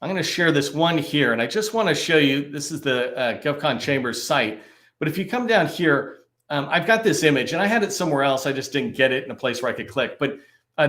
I'm going to share this one here, and I just want to show you, this is the GovCon Chambers site. But if you come down here, I've got this image, and I had it somewhere else. I just didn't get it in a place where I could click. But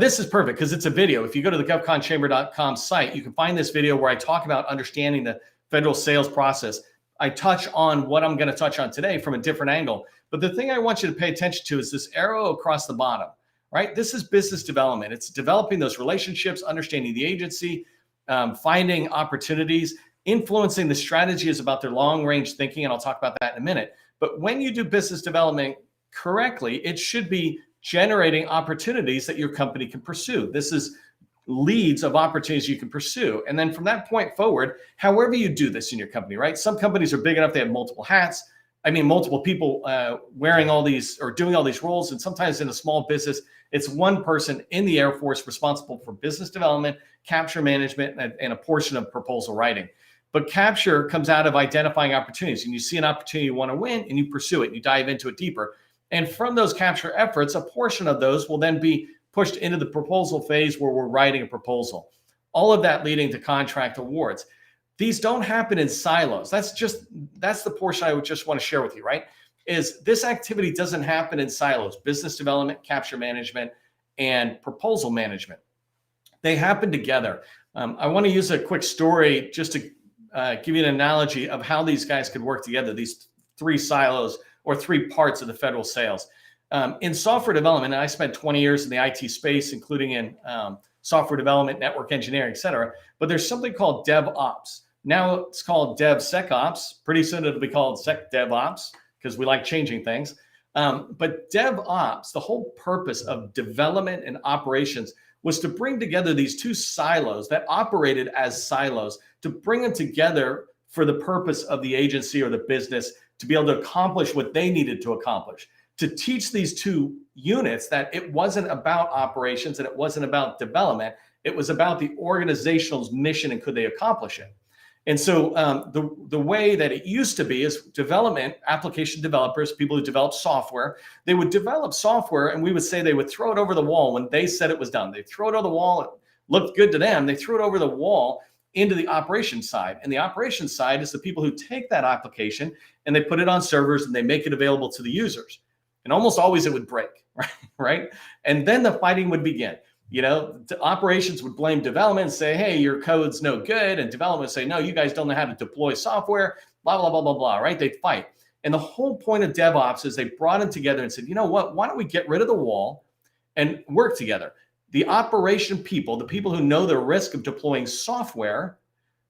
this is perfect because it's a video. If you go to the govconchamber.com site, you can find this video where I talk about understanding the federal sales process. I touch on what I'm going to touch on today from a different angle. But the thing I want you to pay attention to is this arrow across the bottom, right? This is business development. It's developing those relationships, understanding the agency, finding opportunities. Influencing the strategy is about their long-range thinking, and I'll talk about that in a minute. But when you do business development correctly, it should be generating opportunities that your company can pursue. This is leads of opportunities you can pursue. And then from that point forward, however you do this in your company, right? Some companies are big enough, they have multiple hats. I mean, multiple people wearing all these or doing all these roles. And sometimes in a small business, it's one person in the Air Force responsible for business development, capture management, and a portion of proposal writing. But capture comes out of identifying opportunities, and you see an opportunity you want to win and you pursue it and you dive into it deeper. And from those capture efforts, a portion of those will then be pushed into the proposal phase where we're writing a proposal. All of that leading to contract awards. These don't happen in silos. That's the portion I would just want to share with you, right? Is this activity doesn't happen in silos. Business development, capture management, and proposal management. They happen together. I want to use a quick story just to give you an analogy of how these guys could work together, these three silos or three parts of the federal sales. In software development, and I spent 20 years in the IT space, including in software development, network engineering, et cetera. But there's something called DevOps. Now it's called DevSecOps. Pretty soon it'll be called SecDevOps because we like changing things. But DevOps, the whole purpose of development and operations was to bring together these two silos that operated as silos, to bring them together for the purpose of the agency or the business to be able to accomplish what they needed to accomplish. To teach these two units that it wasn't about operations and it wasn't about development, it was about the organizational's mission and could they accomplish it. And so the way that it used to be is development, application developers, people who develop software, they would develop software and we would say they would throw it over the wall when they said it was done. They throw it over the wall, it looked good to them, they threw it over the wall into the operations side. And the operations side is the people who take that application and they put it on servers and they make it available to the users. And almost always it would break, right? And then the fighting would begin. You know, the operations would blame development and say, hey, your code's no good. And development would say, no, you guys don't know how to deploy software, blah, blah, blah, blah, blah, right? They'd fight. And the whole point of DevOps is they brought them together and said, you know what, why don't we get rid of the wall and work together? The operation people, the people who know the risk of deploying software,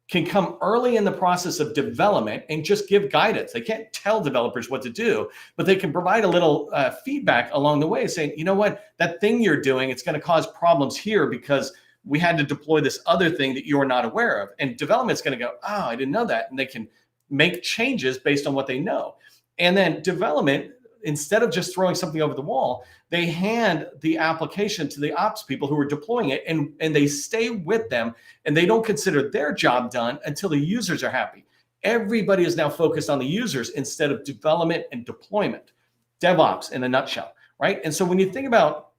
can come early in the process of development and just give guidance. They can't tell developers what to do, but they can provide a little feedback along the way saying, you know what, that thing you're doing, it's going to cause problems here because we had to deploy this other thing that you're not aware of. And development's going to go, oh, I didn't know that. And they can make changes based on what they know. And then development, instead of just throwing something over the wall, they hand the application to the ops people who are deploying it and they stay with them and they don't consider their job done until the users are happy. Everybody is now focused on the users instead of development and deployment. DevOps in a nutshell, right? And so when you think about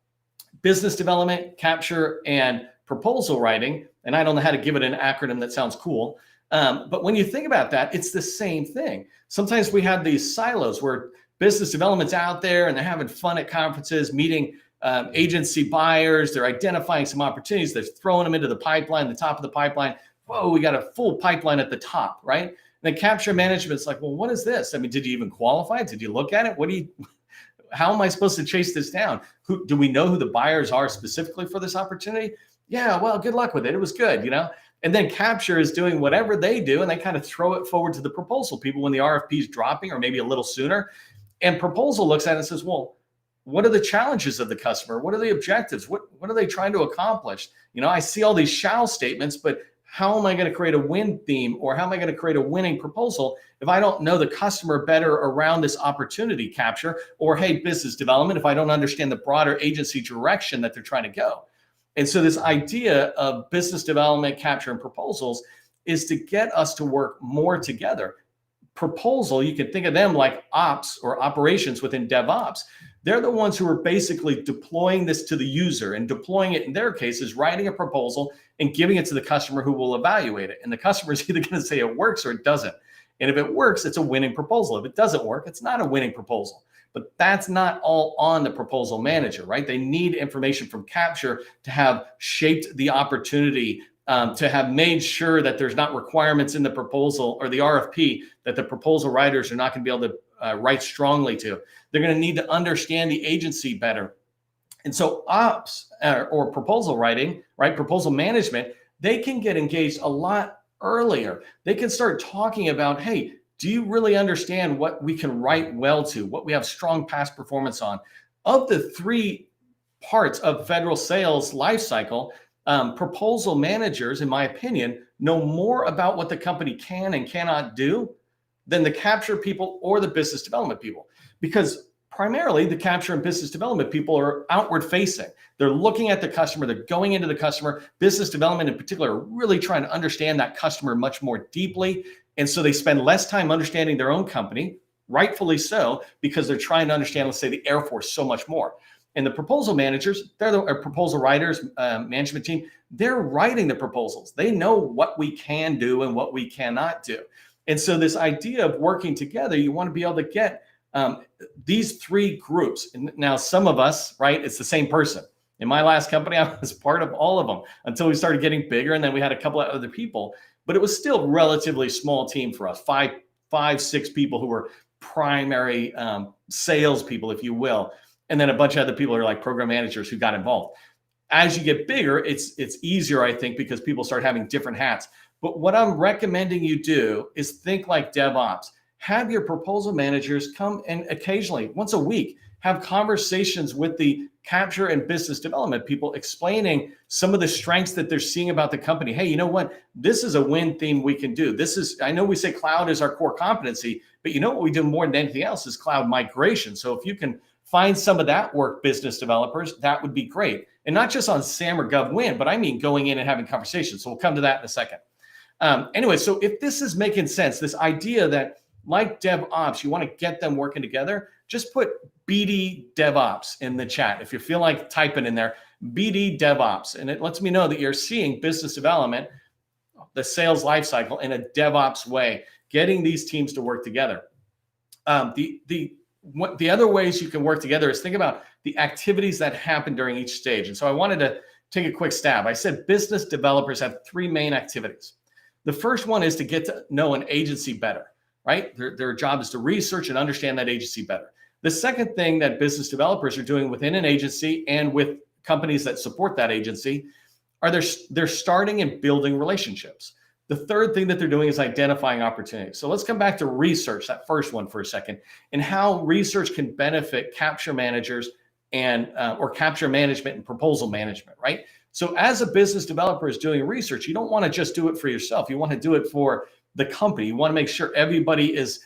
business development, capture, and proposal writing, and I don't know how to give it an acronym that sounds cool, but when you think about that, it's the same thing. Sometimes we have these silos where business development's out there and they're having fun at conferences, meeting agency buyers. They're identifying some opportunities. They're throwing them into the pipeline, the top of the pipeline. Whoa, we got a full pipeline at the top, right? And then capture management's like, well, what is this? I mean, did you even qualify? Did you look at it? How am I supposed to chase this down? Do we know who the buyers are specifically for this opportunity? Yeah, well, good luck with it. It was good, you know? And then capture is doing whatever they do, and they kind of throw it forward to the proposal people when the RFP is dropping or maybe a little sooner. And proposal looks at it and says, well, what are the challenges of the customer? What are the objectives? What are they trying to accomplish? You know, I see all these shall statements, but how am I going to create a win theme or how am I going to create a winning proposal if I don't know the customer better around this opportunity capture or, hey, business development, if I don't understand the broader agency direction that they're trying to go? And so this idea of business development, capture, and proposals is to get us to work more together. proposal, you can think of them like ops or operations within DevOps. They're the ones who are basically deploying this to the user, and deploying it in their case is writing a proposal and giving it to the customer who will evaluate it. And the customer is either going to say it works or it doesn't. And if it works, it's a winning proposal. If it doesn't work, it's not a winning proposal. But that's not all on the proposal manager, right? They need information from Capture to have shaped the opportunity, to have made sure that there's not requirements in the proposal or the RFP that the proposal writers are not going to be able to write strongly to. They're going to need to understand the agency better. And so ops or proposal writing, right, proposal management, they can get engaged a lot earlier. They can start talking about, hey, do you really understand what we can write well to, what we have strong past performance on? Of the three parts of federal sales lifecycle, proposal managers, in my opinion, know more about what the company can and cannot do than the capture people or the business development people. Because primarily the capture and business development people are outward facing. They're looking at the customer, they're going into the customer. Business development in particular are really trying to understand that customer much more deeply. And so they spend less time understanding their own company, rightfully so, because they're trying to understand, let's say, the Air Force so much more. And the proposal managers, they're the proposal writers, management team, they're writing the proposals. They know what we can do and what we cannot do. And so this idea of working together, you want to be able to get these three groups. And now some of us, right, it's the same person. In my last company, I was part of all of them until we started getting bigger. And then we had a couple of other people, but it was still a relatively small team for us, five, 6 people who were primary salespeople, if you will. And then a bunch of other people are like program managers who got involved. As you get bigger, it's easier, I think, because people start having different hats. But what I'm recommending you do is think like DevOps. Have your proposal managers come and occasionally, once a week, have conversations with the capture and business development people, explaining some of the strengths that they're seeing about the company. Hey, you know what? This is a win theme we can do. I know we say cloud is our core competency, but you know what we do more than anything else is cloud migration. So if you can find some of that work, business developers, that would be great. And not just on SAM or GovWin, but I mean going in and having conversations. So we'll come to that in a second. Anyway, so if this is making sense, this idea that like DevOps, you want to get them working together, just put BD DevOps in the chat. If you feel like typing in there, BD DevOps, and it lets me know that you're seeing business development, the sales lifecycle in a DevOps way, getting these teams to work together. The other ways you can work together is think about the activities that happen during each stage. And so I wanted to take a quick stab. I said business developers have 3 main activities. The first one is to get to know an agency better, right? Their job is to research and understand that agency better. The second thing that business developers are doing within an agency and with companies that support that agency are they're starting and building relationships. The third thing that they're doing is identifying opportunities. So let's come back to research, that first one for a second, and how research can benefit capture managers and or capture management and proposal management, right? So as a business developer is doing research, you don't want to just do it for yourself. You want to do it for the company. You want to make sure everybody is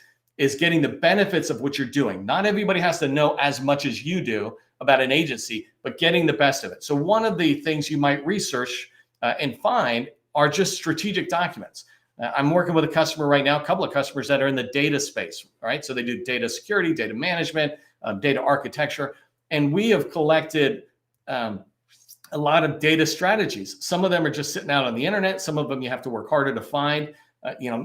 getting the benefits of what you're doing. Not everybody has to know as much as you do about an agency, but getting the best of it. So one of the things you might research and find are just strategic documents. I'm working with a customer right now, a couple of customers that are in the data space, right? So they do data security, data management, data architecture, and we have collected a lot of data strategies. Some of them are just sitting out on the internet. Some of them you have to work harder to find,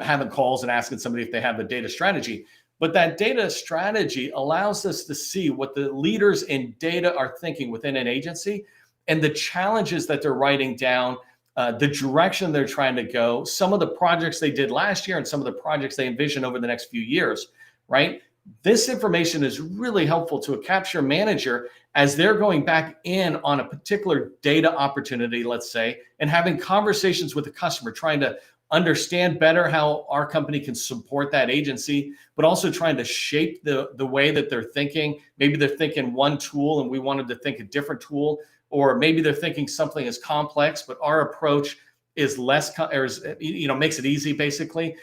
having calls and asking somebody if they have the data strategy. But that data strategy allows us to see what the leaders in data are thinking within an agency and the challenges that they're writing down, the direction they're trying to go, some of the projects they did last year and some of the projects they envision over the next few years, right? This information is really helpful to a capture manager as they're going back in on a particular data opportunity, let's say, and having conversations with the customer, trying to understand better how our company can support that agency, but also trying to shape the way that they're thinking. Maybe they're thinking one tool and we wanted to think a different tool, or maybe they're thinking something is complex, but our approach is makes it easy, basically.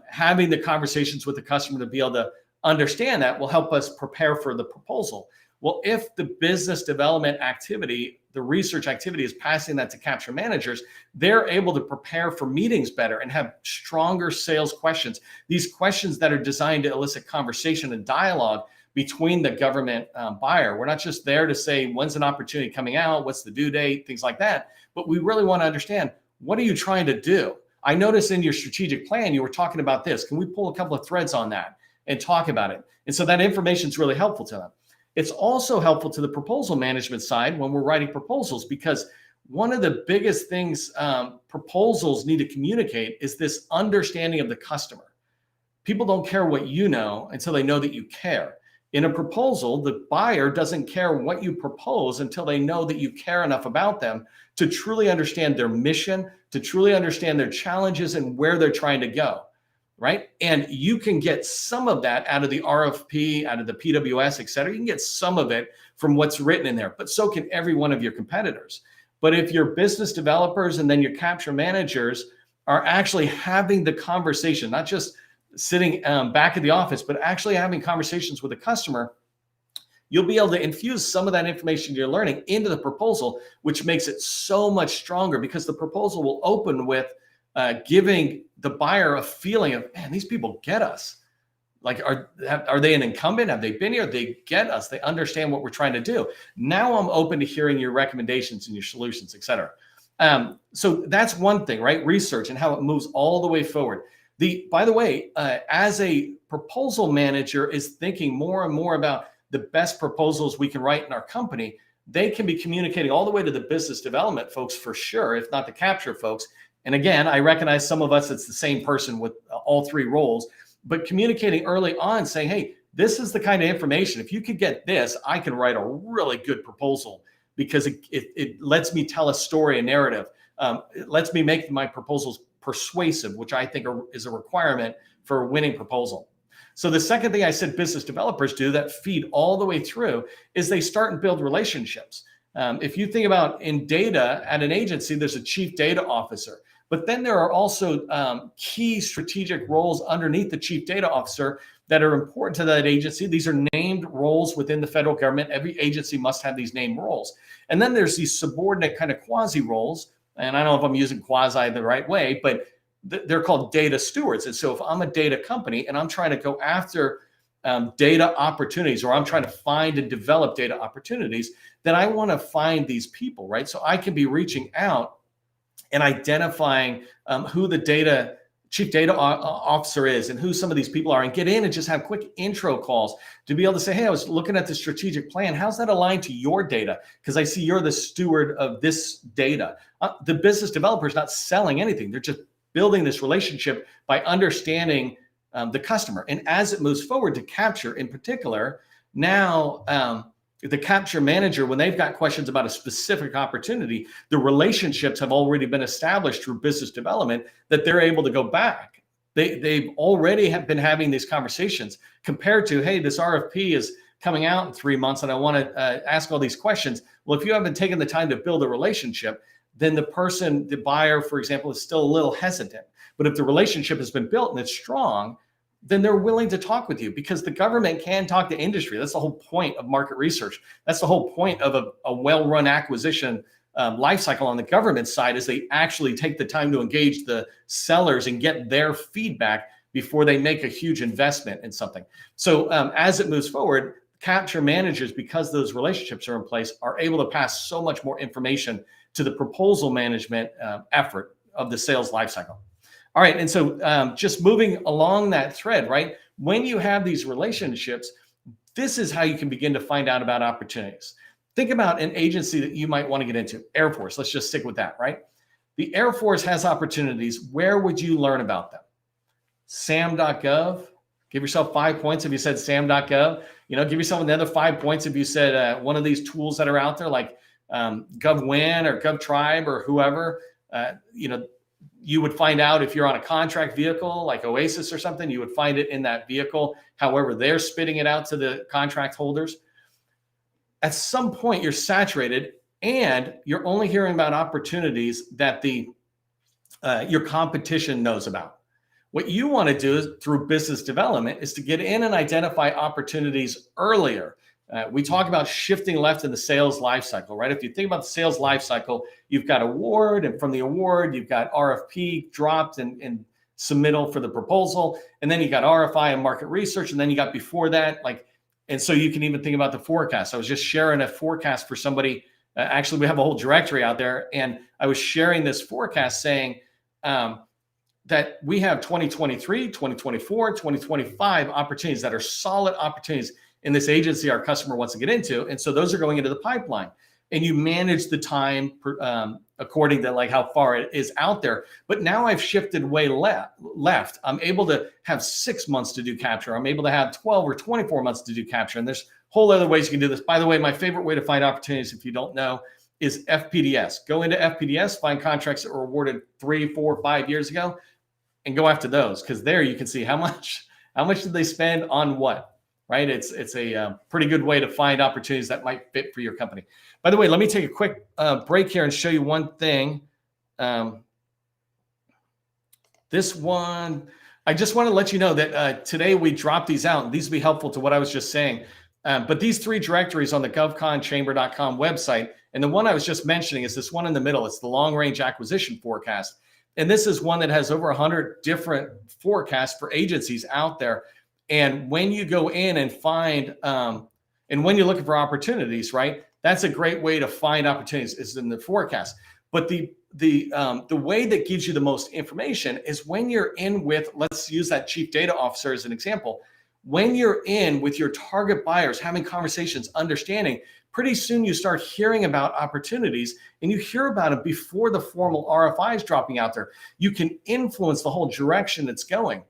Having the conversations with the customer to be able to understand that will help us prepare for the proposal. Well, if the business development activity the research activity is passing that to capture managers, they're able to prepare for meetings better and have stronger sales questions. These questions that are designed to elicit conversation and dialogue between the government buyer. We're not just there to say, when's an opportunity coming out? What's the due date? Things like that. But we really want to understand, what are you trying to do? I noticed in your strategic plan, you were talking about this. Can we pull a couple of threads on that and talk about it? And so that information is really helpful to them. It's also helpful to the proposal management side when we're writing proposals, because one of the biggest things proposals need to communicate is this understanding of the customer. People don't care what you know until they know that you care. In a proposal, the buyer doesn't care what you propose until they know that you care enough about them to truly understand their mission, to truly understand their challenges and where they're trying to go, right? And you can get some of that out of the RFP, out of the PWS, et cetera. You can get some of it from what's written in there, but so can every one of your competitors. But if your business developers and then your capture managers are actually having the conversation, not just sitting back at the office, but actually having conversations with the customer, you'll be able to infuse some of that information you're learning into the proposal, which makes it so much stronger, because the proposal will open with giving the buyer a feeling of, man, these people get us. Like, are they an incumbent? Have they been here? They get us. They understand what we're trying to do. Now I'm open to hearing your recommendations and your solutions, et cetera. So that's one thing, right? Research and how it moves all the way forward. By the way, as a proposal manager is thinking more and more about the best proposals we can write in our company, they can be communicating all the way to the business development folks for sure, if not the capture folks. And again, I recognize some of us, it's the same person with all three roles, but communicating early on saying, hey, this is the kind of information. If you could get this, I can write a really good proposal, because it lets me tell a story, a narrative. It lets me make my proposals persuasive, which I think is a requirement for a winning proposal. So the second thing I said business developers do that feed all the way through is they start and build relationships. If you think about in data at an agency, there's a chief data officer, but then there are also key strategic roles underneath the chief data officer that are important to that agency. These are named roles within the federal government. Every agency must have these named roles. And then there's these subordinate kind of quasi roles. And I don't know if I'm using quasi the right way, but they're called data stewards. And so if I'm a data company and I'm trying to go after data opportunities, or I'm trying to find and develop data opportunities, then I want to find these people, right? So I can be reaching out and identifying who the chief data officer is and who some of these people are, and get in and just have quick intro calls to be able to say, hey, I was looking at the strategic plan. How's that aligned to your data? Because I see you're the steward of this data. The business developer is not selling anything. They're just building this relationship by understanding the customer. And as it moves forward to capture in particular, now the capture manager, when they've got questions about a specific opportunity, the relationships have already been established through business development that they're able to go back. They've already have been having these conversations, compared to, hey, this RFP is coming out in 3 months and I want to ask all these questions. Well, if you haven't taken the time to build a relationship, then the buyer, for example, is still a little hesitant. But if the relationship has been built and it's strong, then they're willing to talk with you, because the government can talk to industry. That's the whole point of market research. That's the whole point of a well-run acquisition life cycle on the government side, is they actually take the time to engage the sellers and get their feedback before they make a huge investment in something. So as it moves forward, capture managers, because those relationships are in place, are able to pass so much more information to the proposal management effort of the sales lifecycle. All right, and so just moving along that thread, right? When you have these relationships, this is how you can begin to find out about opportunities. Think about an agency that you might want to get into. Air Force, let's just stick with that, right? The Air Force has opportunities. Where would you learn about them? SAM.gov. Give yourself 5 points if you said SAM.gov. Give yourself another 5 points if you said one of these tools that are out there, like GovWin or GovTribe or whoever. You would find out if you're on a contract vehicle like Oasis or something, you would find it in that vehicle, however they're spitting it out to the contract holders. At some point, you're saturated and you're only hearing about opportunities that your competition knows about. What you want to do is, through business development, is to get in and identify opportunities earlier We talk about shifting left in the sales life cycle, right? If you think about the sales life cycle, you've got award, and from the award, you've got RFP dropped and submittal for the proposal, and then you got RFI and market research, and then you got before that, like, and so you can even think about the forecast. I was just sharing a forecast for somebody. Actually, we have a whole directory out there, and I was sharing this forecast saying that we have 2023, 2024, 2025 opportunities that are solid opportunities in this agency our customer wants to get into. And so those are going into the pipeline, and you manage the time according to like how far it is out there. But now I've shifted way left. I'm able to have 6 months to do capture. I'm able to have 12 or 24 months to do capture. And there's whole other ways you can do this. By the way, my favorite way to find opportunities, if you don't know, is FPDS. Go into FPDS, find contracts that were awarded 3, 4, 5 years ago, and go after those, because there you can see how much did they spend on what. Right? It's a pretty good way to find opportunities that might fit for your company. By the way, let me take a quick break here and show you one thing. This one, I just want to let you know that today we dropped these out, and these will be helpful to what I was just saying. But these 3 directories on the govconchamber.com website, and the one I was just mentioning is this one in the middle. It's the long range acquisition forecast. And this is one that has over 100 different forecasts for agencies out there. And when you go in and find, and when you're looking for opportunities, right, that's a great way to find opportunities is in the forecast. But the way that gives you the most information is when you're in with, let's use that chief data officer as an example. When you're in with your target buyers, having conversations, understanding, pretty soon you start hearing about opportunities, and you hear about it before the formal RFI is dropping out there. You can influence the whole direction it's going.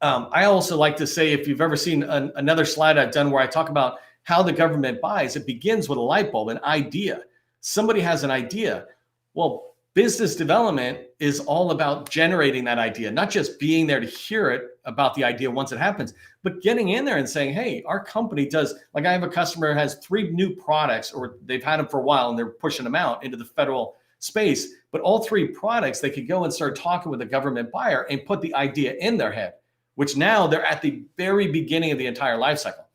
I also like to say, if you've ever seen another slide I've done where I talk about how the government buys, it begins with a light bulb, an idea. Somebody has an idea. Well, business development is all about generating that idea, not just being there to hear it about the idea once it happens, but getting in there and saying, hey, our company does, like I have a customer who has 3 new products, or they've had them for a while and they're pushing them out into the federal space, but all 3 products, they could go and start talking with a government buyer and put the idea in their head, which now they're at the very beginning of the entire life cycle.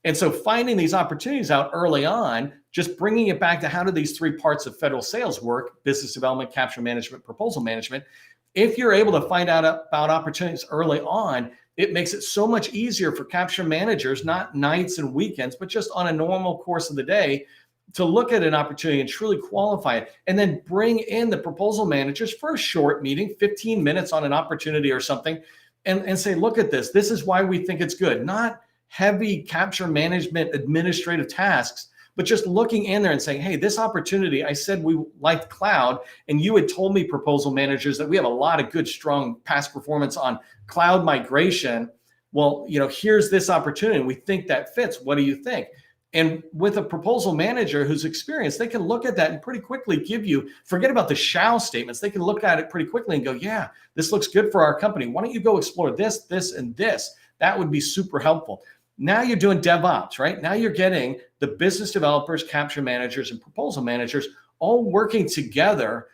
And so finding these opportunities out early on, just bringing it back to how do these 3 parts of federal sales work: business development, capture management, proposal management. If you're able to find out about opportunities early on, it makes it so much easier for capture managers, not nights and weekends, but just on a normal course of the day, to look at an opportunity and truly qualify it, and then bring in the proposal managers for a short meeting, 15 minutes on an opportunity or something, and say, look at this. This is why we think it's good. Not heavy capture management administrative tasks, but just looking in there and saying, hey, this opportunity, I said we liked cloud, and you had told me, proposal managers, that we have a lot of good, strong past performance on cloud migration. Well, here's this opportunity. We think that fits. What do you think? And with a proposal manager who's experienced, they can look at that and pretty quickly give you, forget about the shall statements. They can look at it pretty quickly and go, yeah, this looks good for our company. Why don't you go explore this, this, and this? That would be super helpful. Now you're doing DevOps, right? Now you're getting the business developers, capture managers, and proposal managers all working together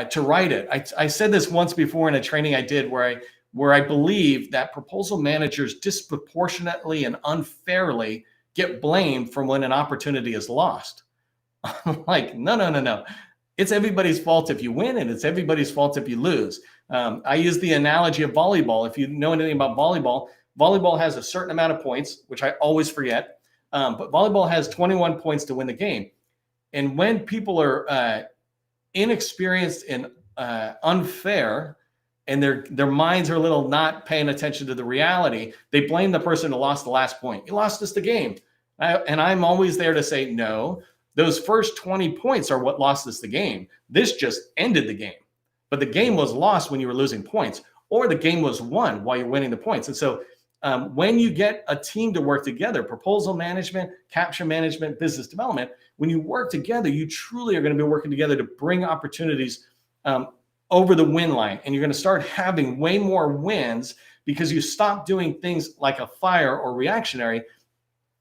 to write it. I said this once before in a training I did where I believe that proposal managers disproportionately and unfairly get blamed for when an opportunity is lost. I'm like, no. It's everybody's fault if you win, and it's everybody's fault if you lose. I use the analogy of volleyball. If you know anything about volleyball has a certain amount of points, which I always forget, but volleyball has 21 points to win the game. And when people are inexperienced and unfair, and their minds are a little not paying attention to the reality, they blame the person who lost the last point. You lost us the game. And I'm always there to say, no, those first 20 points are what lost us the game. This just ended the game. But the game was lost when you were losing points, or the game was won while you're winning the points. And so when you get a team to work together, proposal management, capture management, business development, when you work together, you truly are going to be working together to bring opportunities over the win line. And you're going to start having way more wins because you stop doing things like a fire or reactionary.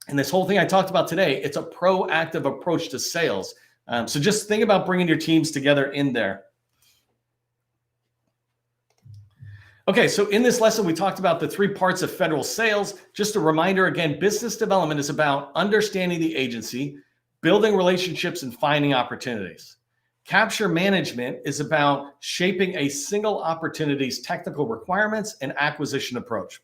And this whole thing I talked about today, it's a proactive approach to sales. So just think about bringing your teams together in there. Okay, so in this lesson, we talked about the three parts of federal sales. Just a reminder again, business development is about understanding the agency, building relationships, and finding opportunities. Capture management is about shaping a single opportunity's technical requirements and acquisition approach.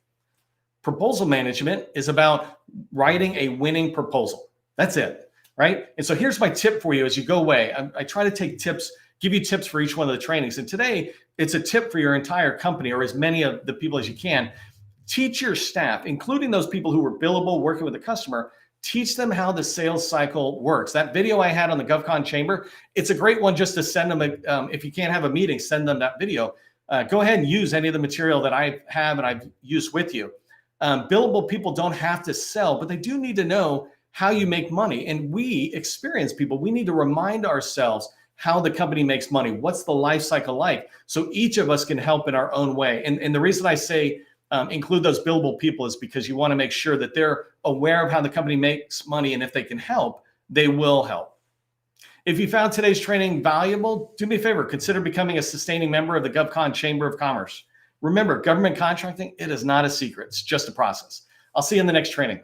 Proposal management is about writing a winning proposal. That's it, right? And so here's my tip for you as you go away. I try to take tips, give you tips for each one of the trainings. And today it's a tip for your entire company or as many of the people as you can. Teach your staff, including those people who were billable working with the customer, teach them how the sales cycle works. That video I had on the GovCon Chamber, it's a great one just to send them, if you can't have a meeting, send them that video. Go ahead and use any of the material that I have and I've used with you. Billable people don't have to sell, but they do need to know how you make money. And we experienced people, we need to remind ourselves how the company makes money. What's the life cycle like? So each of us can help in our own way. And the reason I say include those billable people is because you want to make sure that they're aware of how the company makes money. And if they can help, they will help. If you found today's training valuable, do me a favor, consider becoming a sustaining member of the GovCon Chamber of Commerce. Remember, government contracting, it is not a secret. It's just a process. I'll see you in the next training.